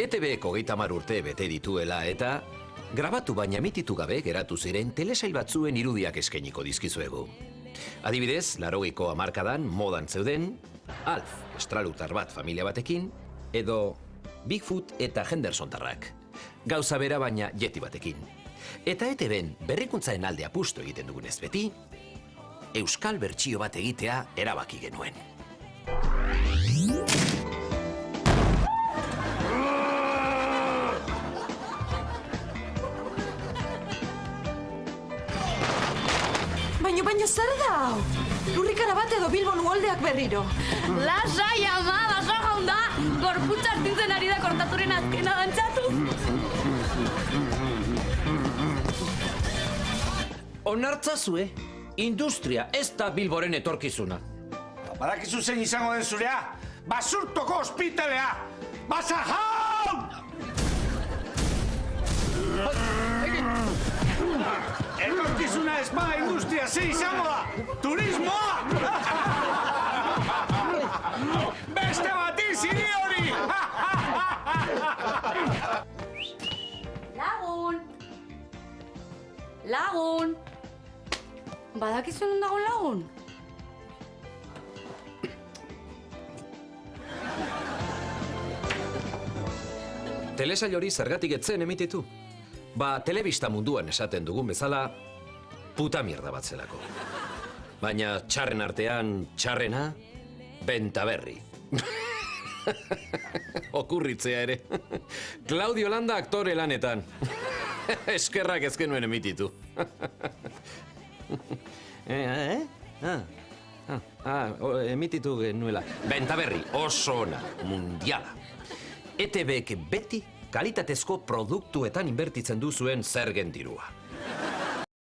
ETB-ek 30 urte bete dituela eta grabatu baina emititu gabe geratu ziren telesail batzuen irudiak eskainiko dizkizuegu. Adibidez, 80ko hamarkadan modan zeuden Alf, estralutar bat familia batekin, edo Bigfoot eta Hendersontarrak. Gauza bera baina Yeti batekin. Eta ETB-en berrikuntzaen alde apustu egiten dugunez beti, euskal bertsio bat egitea erabaki genuen. Baina zer da hau? Lurrikara bat edo Bilbon uholdeak berriro. Lasai ama, baso jaunda! Gorputza astintzen ari da kortaturen azkena dantzatu. Onartzazue, industria ez da Bilboren etorkizuna. Badakizu zein izango den zurea? Basurtoko ospitalea! Basa jaun! Etorkizuna ez ba industria zein izango da! Turismoa! Beste bati ziri hori! Lagun! Lagun! Badakizu non dago lagun? Telesail hori zergatik etzen emititu? Ba, telebista munduan esaten dugun bezala, puta mierda bat zelako. Baina txarren artean txarrena, Bentaberri. Okurritzea ere. Claudio Landa aktore lanetan. Eskerrak ez genuen emititu. Emititu genuela. Bentaberri, oso ona, mundiala. ETB-ek beti kalitatezko produktuetan inbertitzen du zuen zergen dirua.